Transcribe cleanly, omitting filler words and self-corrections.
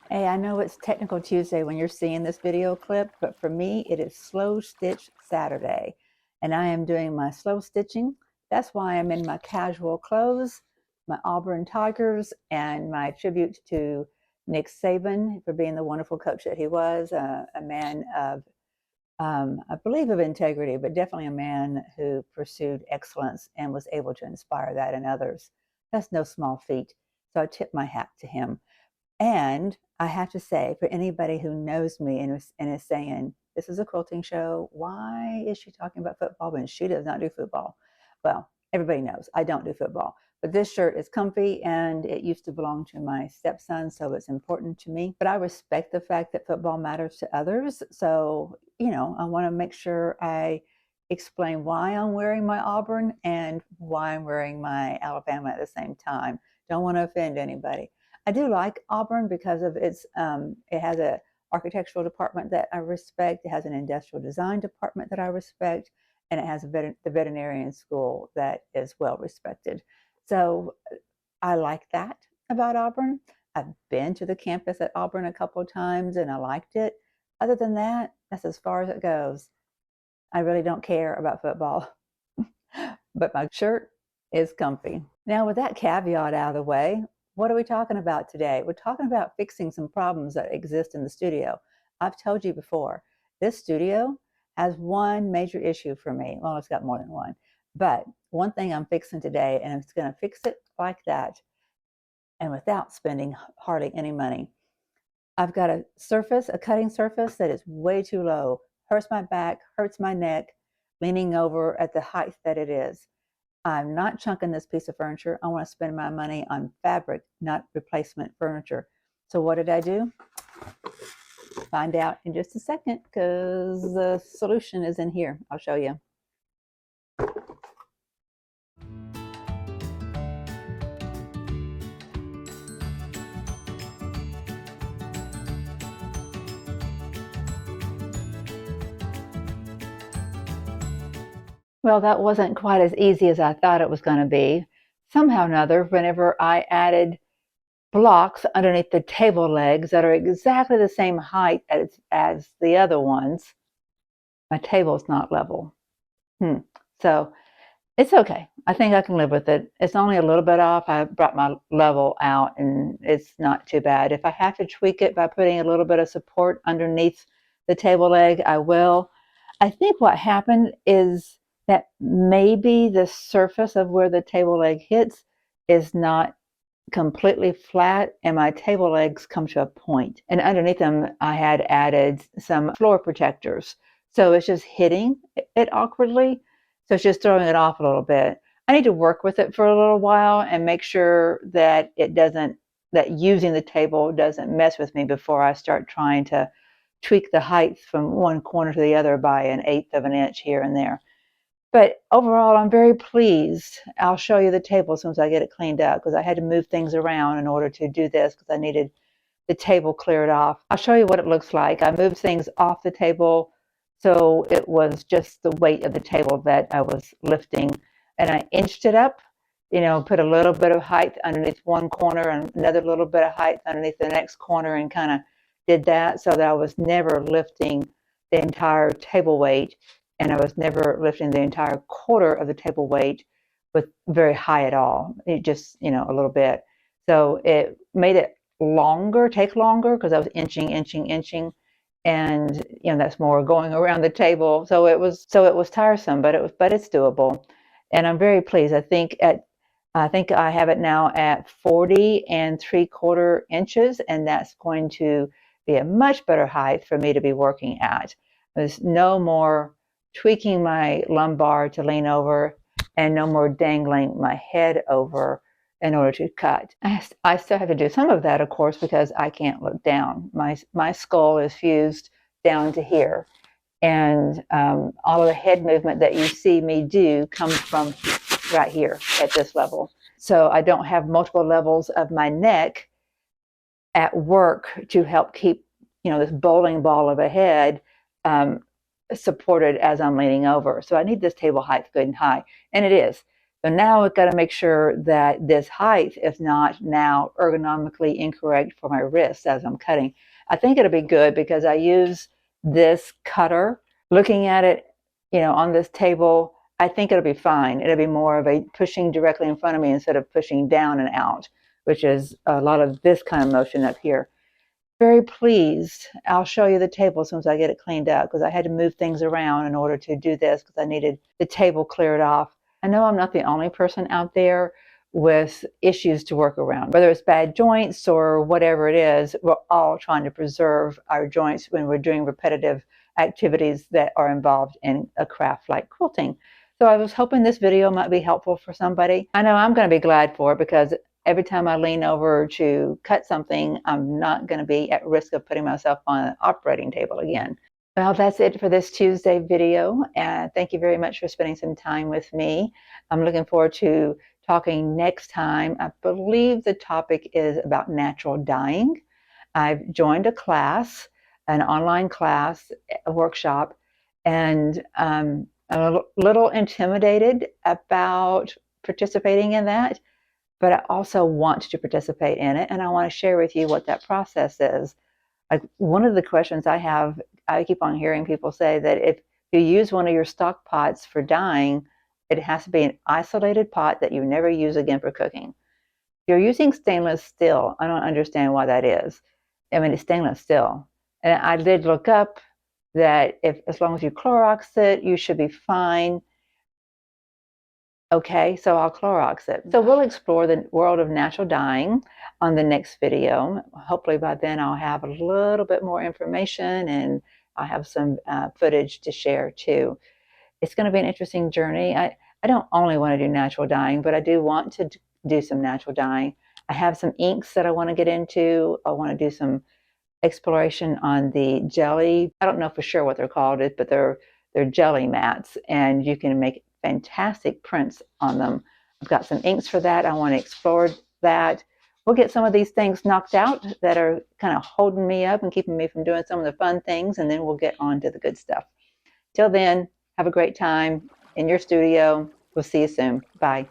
Hey, I know it's Technical Tuesday when you're seeing this video clip, but for me, it is Slow Stitch Saturday. And I am doing my slow stitching. That's why I'm in my casual clothes, my Auburn Tigers, and my tribute to Nick Saban for being the wonderful coach that he was, a man of, I believe, of integrity, but definitely a man who pursued excellence and was able to inspire that in others. That's no small feat. So I tip my hat to him. And I have to say, for anybody who knows me and is saying, this is a quilting show, why is she talking about football when she does not do football? Well, everybody knows I don't do football. But this shirt is comfy and it used to belong to my stepson, so it's important to me. But I respect the fact that football matters to others. So, I want to make sure I explain why I'm wearing my Auburn and why I'm wearing my Alabama at the same time. Don't want to offend anybody. I do like Auburn because of it has a architectural department that I respect. It has an industrial design department that I respect, and it has the veterinarian school that is well respected. So I like that about Auburn. I've been to the campus at Auburn a couple of times and I liked it. Other than that, that's as far as it goes. I really don't care about football, but my shirt is comfy. Now, with that caveat out of the way, what are we talking about today? We're talking about fixing some problems that exist in the studio. I've told you before, this studio has one major issue for me. Well, it's got more than one, but one thing I'm fixing today, and it's going to fix it like that and without spending hardly any money. I've got a cutting surface that is way too low, hurts my back, hurts my neck, leaning over at the height that it is. I'm not chunking this piece of furniture. I want to spend my money on fabric, not replacement furniture. So what did I do? Find out in just a second because the solution is in here. I'll show you. Well, that wasn't quite as easy as I thought it was going to be. Somehow or another, whenever I added blocks underneath the table legs that are exactly the same height as the other ones, my table's not level. So it's okay. I think I can live with it. It's only a little bit off. I brought my level out and it's not too bad. If I have to tweak it by putting a little bit of support underneath the table leg, I will. I think what happened is that maybe the surface of where the table leg hits is not completely flat and my table legs come to a point. And underneath them, I had added some floor protectors. So it's just hitting it awkwardly. So it's just throwing it off a little bit. I need to work with it for a little while and make sure that that using the table doesn't mess with me before I start trying to tweak the height from one corner to the other by an eighth of an inch here and there. But overall, I'm very pleased. I'll show you the table as soon as I get it cleaned up because I had to move things around in order to do this because I needed the table cleared off. I'll show you what it looks like. I moved things off the table so it was just the weight of the table that I was lifting. And I inched it up, put a little bit of height underneath one corner and another little bit of height underneath the next corner and kind of did that so that I was never lifting the entire table weight and I was never lifting the entire quarter of the table weight with very high at all. It just, a little bit. So it made it take longer because I was inching, and that's more going around the table. So it was tiresome, but it's doable, and I'm very pleased. I think I have it now at 40 3/4 inches, and that's going to be a much better height for me to be working at. There's no more tweaking my lumbar to lean over and no more dangling my head over in order to cut. I still have to do some of that, of course, because I can't look down. My skull is fused down to here. And all of the head movement that you see me do comes from right here at this level. So I don't have multiple levels of my neck at work to help keep, this bowling ball of a head supported as I'm leaning over. So I need this table height good and high, and it is. So now I've got to make sure that this height is not now ergonomically incorrect for my wrists as I'm cutting. I think it'll be good because I use this cutter. Looking at it, on this table, I think it'll be fine. It'll be more of a pushing directly in front of me instead of pushing down and out, which is a lot of this kind of motion up here. Very pleased. I'll show you the table as soon as I get it cleaned up because I had to move things around in order to do this because I needed the table cleared off. I know I'm not the only person out there with issues to work around. Whether it's bad joints or whatever it is, we're all trying to preserve our joints when we're doing repetitive activities that are involved in a craft like quilting. So I was hoping this video might be helpful for somebody. I know I'm going to be glad for it because every time I lean over to cut something, I'm not going to be at risk of putting myself on an operating table again. Well, that's it for this Tuesday video, and thank you very much for spending some time with me. I'm looking forward to talking next time. I believe the topic is about natural dyeing. I've joined a class, an online class, a workshop, and I'm a little intimidated about participating in that, but I also want to participate in it, and I want to share with you what that process is. Like one of the questions I have, I keep on hearing people say that if you use one of your stock pots for dyeing, it has to be an isolated pot that you never use again for cooking. If you're using stainless steel, I don't understand why that is. I mean, it's stainless steel. And I did look up that as long as you Clorox it, you should be fine. Okay, so I'll Clorox it. So we'll explore the world of natural dyeing on the next video. Hopefully by then I'll have a little bit more information and I'll have some footage to share too. It's going to be an interesting journey. I don't only want to do natural dyeing, but I do want to do some natural dyeing. I have some inks that I want to get into. I want to do some exploration on the jelly. I don't know for sure what they're called, but they're jelly mats, and you can make fantastic prints on them. I've got some inks for that. I want to explore that. We'll get some of these things knocked out that are kind of holding me up and keeping me from doing some of the fun things, and then we'll get on to the good stuff. Till then, have a great time in your studio. We'll see you soon. Bye.